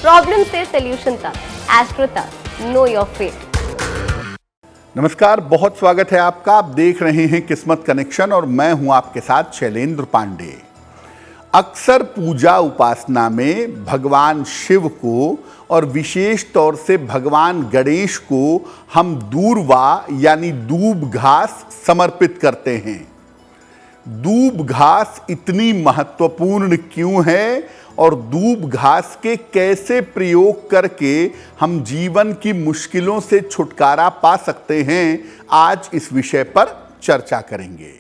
Problem से solution तक, astro तक, नो योर फेट। नमस्कार, बहुत स्वागत है आपका। आप देख रहे हैं किस्मत कनेक्शन और मैं हूं आपके साथ शैलेंद्र पांडे। अक्सर पूजा उपासना में भगवान शिव को और विशेष तौर से भगवान गणेश को हम दूर्वा यानी दूब घास समर्पित करते हैं। दूब घास इतनी महत्वपूर्ण क्यों है और दूब घास के कैसे प्रयोग करके हम जीवन की मुश्किलों से छुटकारा पा सकते हैं, आज इस विषय पर चर्चा करेंगे।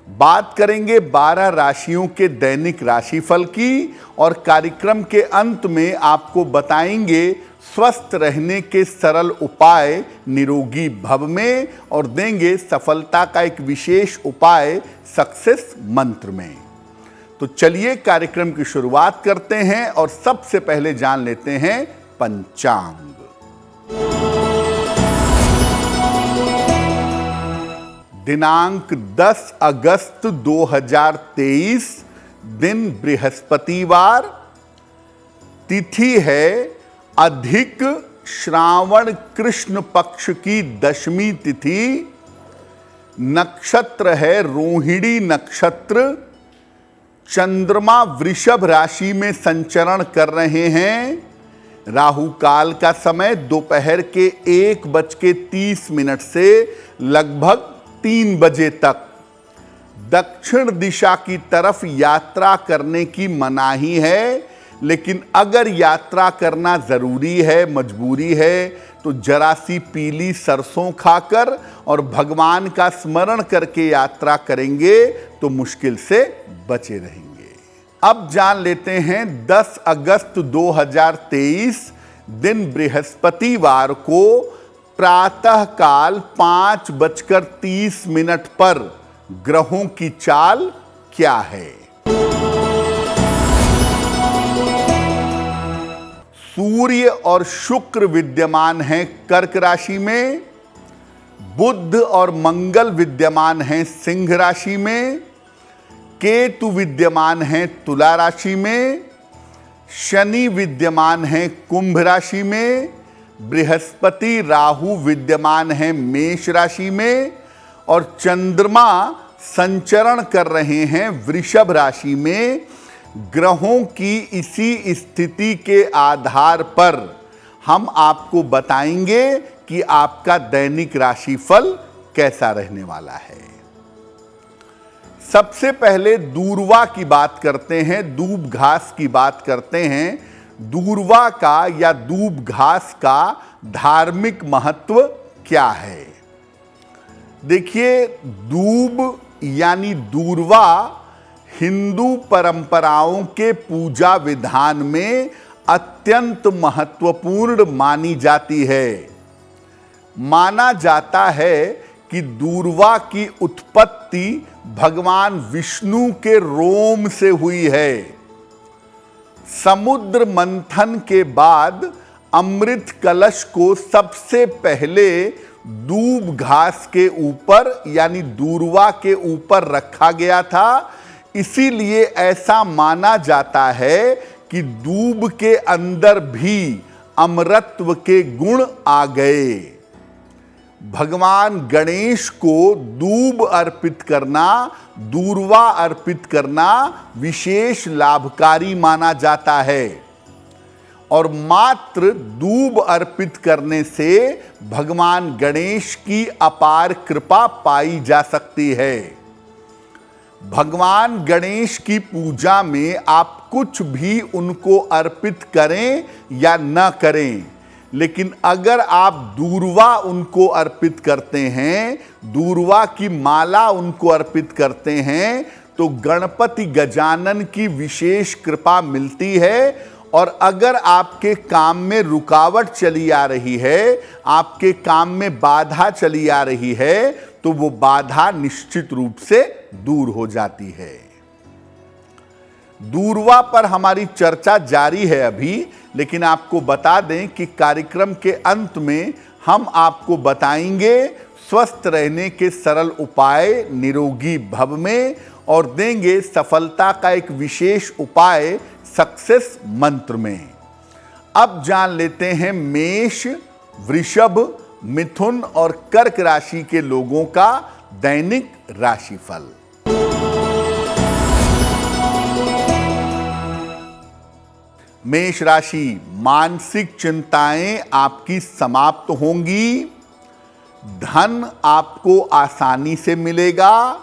बात करेंगे 12 राशियों के दैनिक राशिफल की और कार्यक्रम के अंत में आपको बताएंगे स्वस्थ रहने के सरल उपाय निरोगी भव में और देंगे सफलता का एक विशेष उपाय सक्सेस मंत्र में। तो चलिए कार्यक्रम की शुरुआत करते हैं और सबसे पहले जान लेते हैं पंचांग। दिनांक 10 अगस्त 2023, दिन बृहस्पतिवार, तिथि है अधिक श्रावण कृष्ण पक्ष की दशमी तिथि, नक्षत्र है रोहिणी नक्षत्र, चंद्रमा वृषभ राशि में संचरण कर रहे हैं। राहु काल का समय दोपहर के 1:30 से लगभग 3 बजे तक। दक्षिण दिशा की तरफ यात्रा करने की मनाही है, लेकिन अगर यात्रा करना जरूरी है, मजबूरी है, तो जरा सी पीली सरसों खाकर और भगवान का स्मरण करके यात्रा करेंगे तो मुश्किल से बचे रहेंगे। अब जान लेते हैं 10 अगस्त 2023, दिन बृहस्पतिवार को प्रातः काल 5:30 पर ग्रहों की चाल क्या है। सूर्य और शुक्र विद्यमान हैं कर्क राशि में, बुध और मंगल विद्यमान हैं सिंह राशि में, केतु विद्यमान हैं तुला राशि में, शनि विद्यमान हैं कुंभ राशि में, बृहस्पति राहु विद्यमान हैं मेष राशि में और चंद्रमा संचरण कर रहे हैं वृषभ राशि में। ग्रहों की इसी स्थिति के आधार पर हम आपको बताएंगे कि आपका दैनिक राशिफल कैसा रहने वाला है। सबसे पहले दूर्वा की बात करते हैं, दूब घास की बात करते हैं। दूर्वा का या दूब घास का धार्मिक महत्व क्या है। देखिए, दूब यानी दूर्वा हिंदू परंपराओं के पूजा विधान में अत्यंत महत्वपूर्ण मानी जाती है। माना जाता है कि दूर्वा की उत्पत्ति भगवान विष्णु के रोम से हुई है। समुद्र मंथन के बाद अमृत कलश को सबसे पहले दूब घास के ऊपर यानी दूर्वा के ऊपर रखा गया था। इसीलिए ऐसा माना जाता है कि दूब के अंदर भी अमरत्व के गुण आ गए। भगवान गणेश को दूब अर्पित करना, दूर्वा अर्पित करना विशेष लाभकारी माना जाता है और मात्र दूब अर्पित करने से भगवान गणेश की अपार कृपा पाई जा सकती है। भगवान गणेश की पूजा में आप कुछ भी उनको अर्पित करें या न करें, लेकिन अगर आप दूर्वा उनको अर्पित करते हैं, दूर्वा की माला उनको अर्पित करते हैं, तो गणपति गजानन की विशेष कृपा मिलती है। और अगर आपके काम में रुकावट चली आ रही है, आपके काम में बाधा चली आ रही है, तो वो बाधा निश्चित रूप से दूर हो जाती है। दूर्वा पर हमारी चर्चा जारी है अभी, लेकिन आपको बता दें कि कार्यक्रम के अंत में हम आपको बताएंगे स्वस्थ रहने के सरल उपाय निरोगी भव में और देंगे सफलता का एक विशेष उपाय सक्सेस मंत्र में। अब जान लेते हैं मेष, वृषभ, मिथुन और कर्क राशि के लोगों का दैनिक राशिफल। मेष राशि, मानसिक चिंताएं आपकी समाप्त होंगी। धन आपको आसानी से मिलेगा।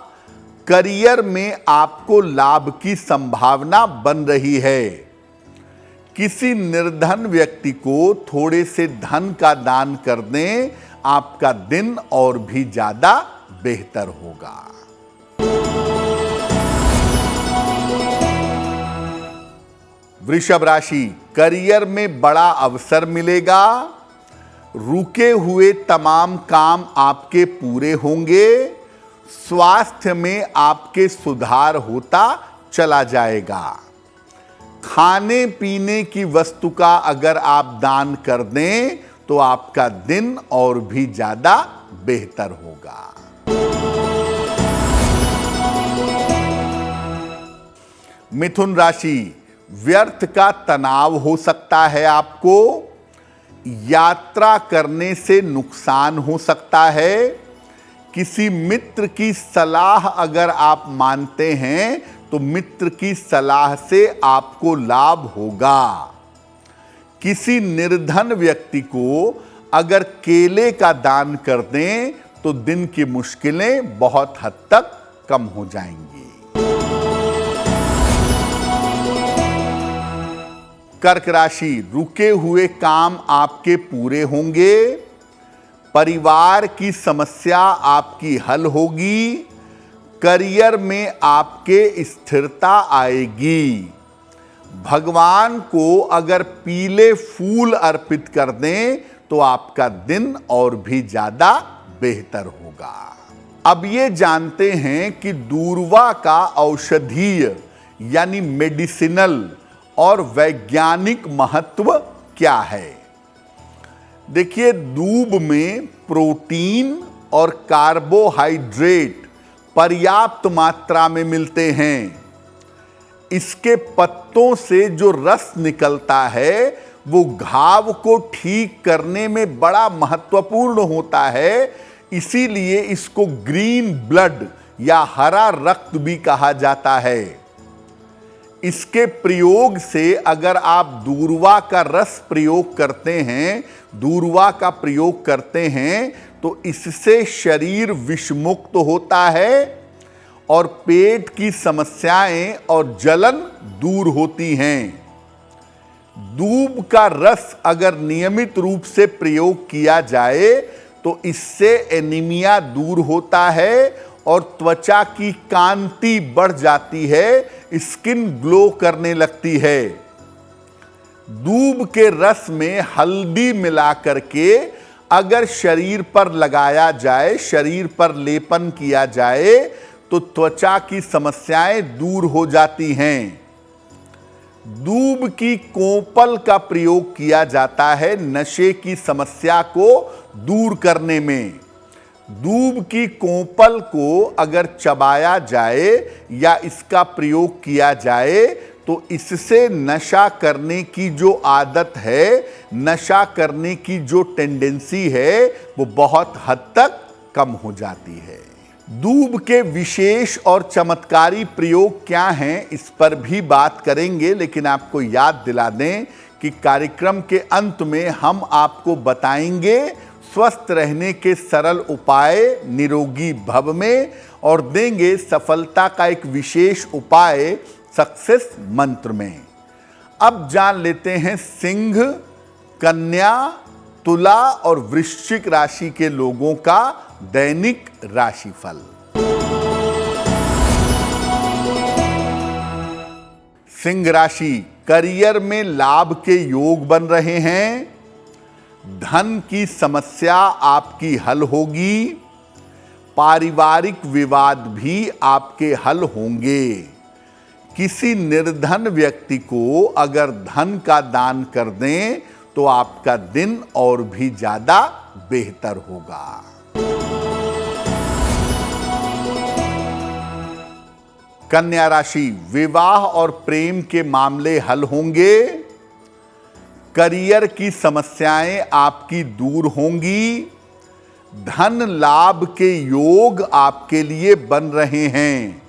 करियर में आपको लाभ की संभावना बन रही है। किसी निर्धन व्यक्ति को थोड़े से धन का दान कर दें, आपका दिन और भी ज्यादा बेहतर होगा। वृषभ राशि, करियर में बड़ा अवसर मिलेगा। रुके हुए तमाम काम आपके पूरे होंगे। स्वास्थ्य में आपके सुधार होता चला जाएगा। खाने पीने की वस्तु का अगर आप दान कर दें तो आपका दिन और भी ज्यादा बेहतर होगा। मिथुन राशि, व्यर्थ का तनाव हो सकता है आपको। यात्रा करने से नुकसान हो सकता है। किसी मित्र की सलाह अगर आप मानते हैं तो मित्र की सलाह से आपको लाभ होगा। किसी निर्धन व्यक्ति को अगर केले का दान कर दें तो दिन की मुश्किलें बहुत हद तक कम हो जाएंगी। कर्क राशि, रुके हुए काम आपके पूरे होंगे। परिवार की समस्या आपकी हल होगी। करियर में आपके स्थिरता आएगी। भगवान को अगर पीले फूल अर्पित कर दें तो आपका दिन और भी ज्यादा बेहतर होगा। अब ये जानते हैं कि दूर्वा का औषधीय यानी मेडिसिनल और वैज्ञानिक महत्व क्या है। देखिए, दूब में प्रोटीन और कार्बोहाइड्रेट पर्याप्त मात्रा में मिलते हैं। इसके पत्तों से जो रस निकलता है वो घाव को ठीक करने में बड़ा महत्वपूर्ण होता है। इसीलिए इसको ग्रीन ब्लड या हरा रक्त भी कहा जाता है। इसके प्रयोग से अगर आप दूर्वा का रस प्रयोग करते हैं, दूर्वा का प्रयोग करते हैं तो इससे शरीर विषमुक्त होता है और पेट की समस्याएं और जलन दूर होती हैं। दूब का रस अगर नियमित रूप से प्रयोग किया जाए तो इससे एनीमिया दूर होता है और त्वचा की कांति बढ़ जाती है, स्किन ग्लो करने लगती है। दूब के रस में हल्दी मिला करके अगर शरीर पर लगाया जाए, शरीर पर लेपन किया जाए तो त्वचा की समस्याएं दूर हो जाती हैं। दूब की कोपल का प्रयोग किया जाता है नशे की समस्या को दूर करने में। दूब की कोपल को अगर चबाया जाए या इसका प्रयोग किया जाए तो इससे नशा करने की जो आदत है, नशा करने की जो टेंडेंसी है वो बहुत हद तक कम हो जाती है। दूब के विशेष और चमत्कारी प्रयोग क्या हैं इस पर भी बात करेंगे, लेकिन आपको याद दिला दें कि कार्यक्रम के अंत में हम आपको बताएंगे स्वस्थ रहने के सरल उपाय निरोगी भव में और देंगे सफलता का एक विशेष उपाय सक्सेस मंत्र में। अब जान लेते हैं सिंह, कन्या, तुला और वृश्चिक राशि के लोगों का दैनिक राशिफल। सिंह राशि, करियर में लाभ के योग बन रहे हैं। धन की समस्या आपकी हल होगी। पारिवारिक विवाद भी आपके हल होंगे। किसी निर्धन व्यक्ति को अगर धन का दान कर दें तो आपका दिन और भी ज्यादा बेहतर होगा। कन्या राशि, विवाह और प्रेम के मामले हल होंगे। करियर की समस्याएं आपकी दूर होंगी। धन लाभ के योग आपके लिए बन रहे हैं।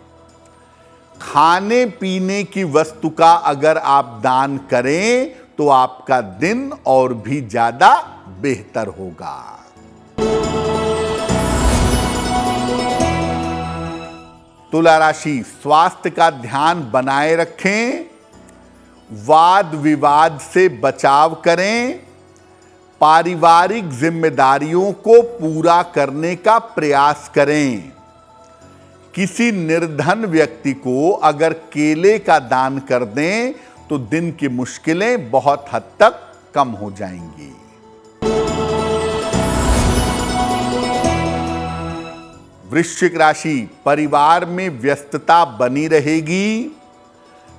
खाने पीने की वस्तु का अगर आप दान करें तो आपका दिन और भी ज्यादा बेहतर होगा। तुला राशि, स्वास्थ्य का ध्यान बनाए रखें। वाद विवाद से बचाव करें। पारिवारिक जिम्मेदारियों को पूरा करने का प्रयास करें। किसी निर्धन व्यक्ति को अगर केले का दान कर दें तो दिन की मुश्किलें बहुत हद तक कम हो जाएंगी। वृश्चिक राशि, परिवार में व्यस्तता बनी रहेगी।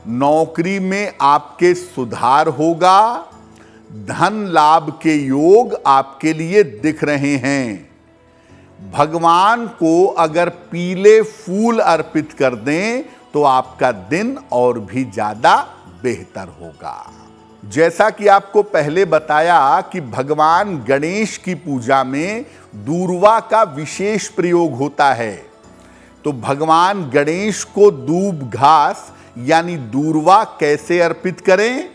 नौकरी में आपके सुधार होगा। धन लाभ के योग आपके लिए दिख रहे हैं। भगवान को अगर पीले फूल अर्पित कर दें तो आपका दिन और भी ज्यादा बेहतर होगा। जैसा कि आपको पहले बताया कि भगवान गणेश की पूजा में दूर्वा का विशेष प्रयोग होता है, तो भगवान गणेश को दूब घास यानी दूर्वा कैसे अर्पित करें?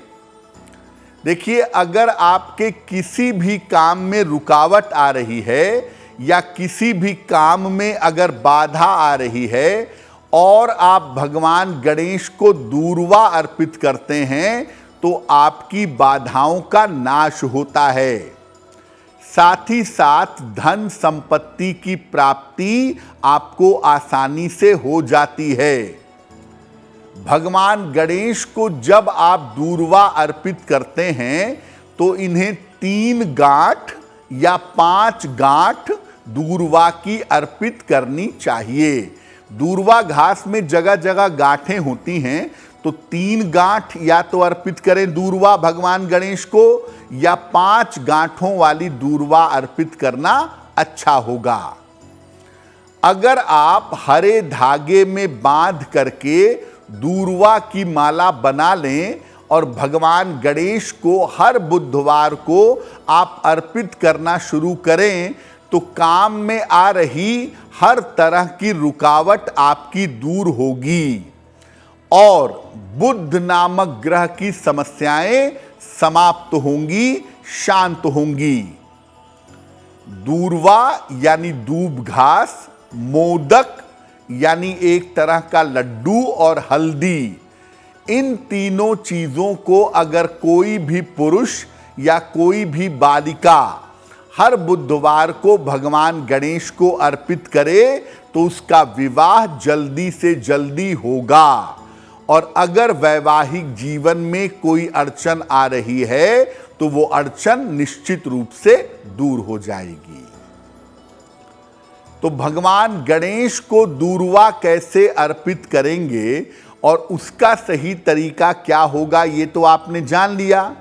देखिए, अगर आपके किसी भी काम में रुकावट आ रही है या किसी भी काम में अगर बाधा आ रही है और आप भगवान गणेश को दूर्वा अर्पित करते हैं तो आपकी बाधाओं का नाश होता है। साथ ही साथ धन संपत्ति की प्राप्ति आपको आसानी से हो जाती है। भगवान गणेश को जब आप दूर्वा अर्पित करते हैं तो इन्हें 3 गांठ या 5 गांठ दूर्वा की अर्पित करनी चाहिए। दूर्वा घास में जगह जगह गांठें होती हैं, तो 3 गांठ या तो अर्पित करें दूर्वा भगवान गणेश को, या 5 गांठों वाली दूर्वा अर्पित करना अच्छा होगा। अगर आप हरे धागे में बांध करके दूर्वा की माला बना लें और भगवान गणेश को हर बुधवार को आप अर्पित करना शुरू करें तो काम में आ रही हर तरह की रुकावट आपकी दूर होगी और बुध नामक ग्रह की समस्याएं समाप्त होंगी, शांत होंगी। दूर्वा यानी दूब घास, मोदक यानी एक तरह का लड्डू और हल्दी, इन तीनों चीजों को अगर कोई भी पुरुष या कोई भी बालिका हर बुधवार को भगवान गणेश को अर्पित करे तो उसका विवाह जल्दी से जल्दी होगा। और अगर वैवाहिक जीवन में कोई अड़चन आ रही है तो वो अड़चन निश्चित रूप से दूर हो जाएगी। तो भगवान गणेश को दूर्वा कैसे अर्पित करेंगे और उसका सही तरीका क्या होगा ये तो आपने जान लिया।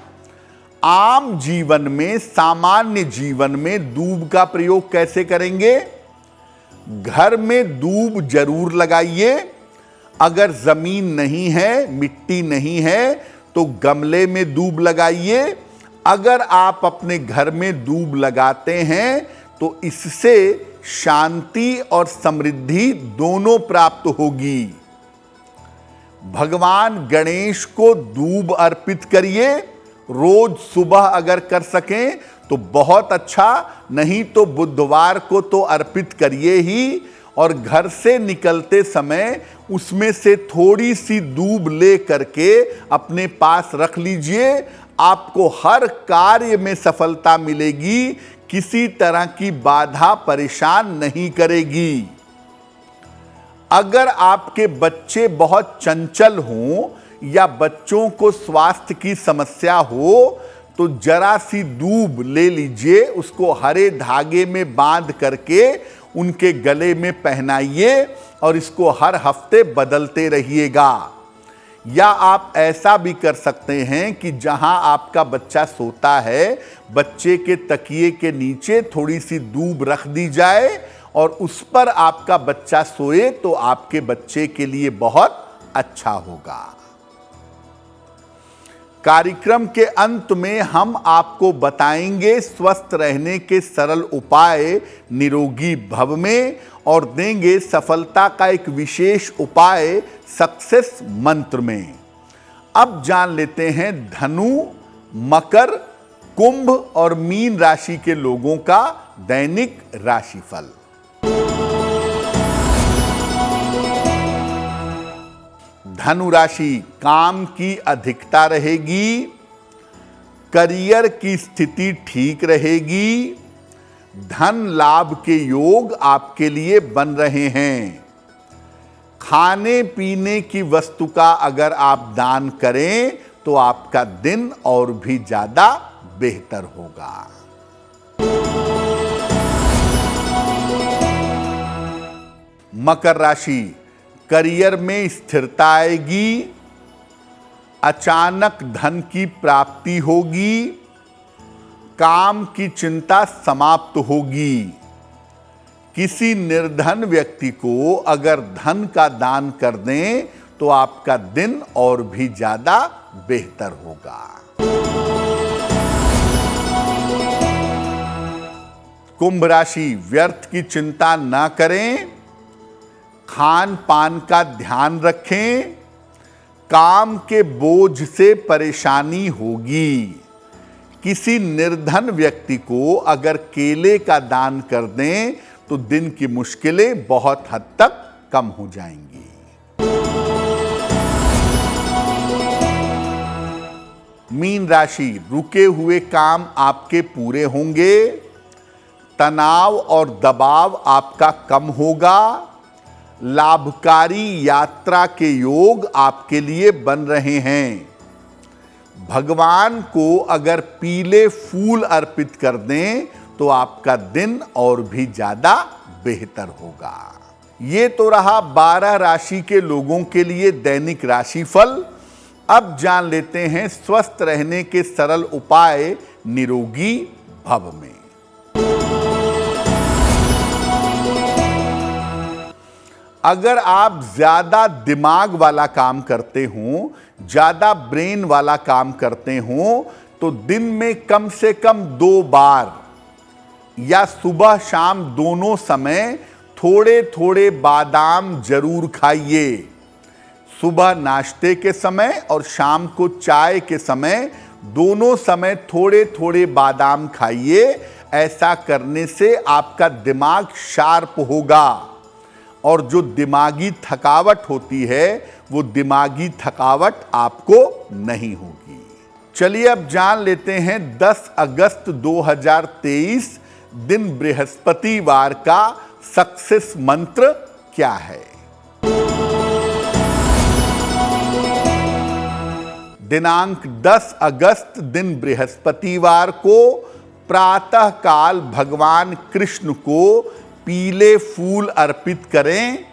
आम जीवन में, सामान्य जीवन में दूब का प्रयोग कैसे करेंगे? घर में दूब जरूर लगाइए। अगर जमीन नहीं है, मिट्टी नहीं है तो गमले में दूब लगाइए। अगर आप अपने घर में दूब लगाते हैं तो इससे शांति और समृद्धि दोनों प्राप्त होगी। भगवान गणेश को दूब अर्पित करिए। रोज सुबह अगर कर सकें तो बहुत अच्छा, नहीं तो बुधवार को तो अर्पित करिए ही। और घर से निकलते समय उसमें से थोड़ी सी दूब ले करके अपने पास रख लीजिए। आपको हर कार्य में सफलता मिलेगी, किसी तरह की बाधा परेशान नहीं करेगी। अगर आपके बच्चे बहुत चंचल हों या बच्चों को स्वास्थ्य की समस्या हो तो जरा सी दूब ले लीजिए, उसको हरे धागे में बांध करके उनके गले में पहनाइए और इसको हर हफ्ते बदलते रहिएगा। या आप ऐसा भी कर सकते हैं कि जहां आपका बच्चा सोता है, बच्चे के तकिए के नीचे थोड़ी सी दूब रख दी जाए और उस पर आपका बच्चा सोए तो आपके बच्चे के लिए बहुत अच्छा होगा। कार्यक्रम के अंत में हम आपको बताएंगे स्वस्थ रहने के सरल उपाय निरोगी भव में और देंगे सफलता का एक विशेष उपाय सक्सेस मंत्र में। अब जान लेते हैं धनु, मकर, कुंभ और मीन राशि के लोगों का दैनिक राशिफल। धनु राशि, काम की अधिकता रहेगी, करियर की स्थिति ठीक रहेगी, धन लाभ के योग आपके लिए बन रहे हैं। खाने पीने की वस्तु का अगर आप दान करें तो आपका दिन और भी ज्यादा बेहतर होगा। मकर राशि, करियर में स्थिरता आएगी, अचानक धन की प्राप्ति होगी, काम की चिंता समाप्त होगी। किसी निर्धन व्यक्ति को अगर धन का दान कर दें तो आपका दिन और भी ज्यादा बेहतर होगा। कुंभ राशि, व्यर्थ की चिंता न करें, खान पान का ध्यान रखें, काम के बोझ से परेशानी होगी। किसी निर्धन व्यक्ति को अगर केले का दान कर दें तो दिन की मुश्किलें बहुत हद तक कम हो जाएंगी। मीन राशि, रुके हुए काम आपके पूरे होंगे, तनाव और दबाव आपका कम होगा, लाभकारी यात्रा के योग आपके लिए बन रहे हैं। भगवान को अगर पीले फूल अर्पित कर दें तो आपका दिन और भी ज्यादा बेहतर होगा। ये तो रहा 12 राशि के लोगों के लिए दैनिक राशिफल। अब जान लेते हैं स्वस्थ रहने के सरल उपाय निरोगी भव में। अगर आप ज्यादा दिमाग वाला काम करते हो, ज्यादा ब्रेन वाला काम करते हो तो दिन में कम से कम 2 बार या सुबह शाम दोनों समय थोड़े थोड़े बादाम जरूर खाइए। सुबह नाश्ते के समय और शाम को चाय के समय दोनों समय थोड़े थोड़े बादाम खाइए। ऐसा करने से आपका दिमाग शार्प होगा और जो दिमागी थकावट होती है वो दिमागी थकावट आपको नहीं होगी। चलिए अब जान लेते हैं 10 अगस्त 2023 दिन बृहस्पतिवार का सक्सेस मंत्र क्या है। दिनांक 10 अगस्त दिन बृहस्पतिवार को प्रातः काल भगवान कृष्ण को पीले फूल अर्पित करें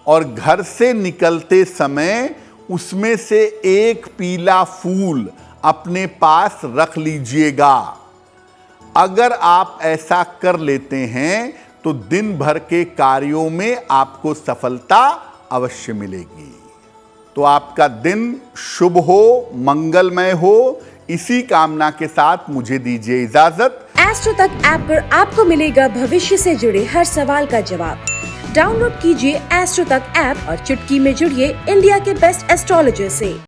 और घर से निकलते समय उसमें से एक पीला फूल अपने पास रख लीजिएगा। अगर आप ऐसा कर लेते हैं तो दिन भर के कार्यों में आपको सफलता अवश्य मिलेगी। तो आपका दिन शुभ हो, मंगलमय हो, इसी कामना के साथ मुझे दीजिए इजाजत। एस्ट्रो तक ऐप पर आपको मिलेगा भविष्य से जुड़े हर सवाल का जवाब। डाउनलोड कीजिए एस्ट्रो तक ऐप और चुटकी में जुड़िए इंडिया के बेस्ट एस्ट्रोलॉजर से।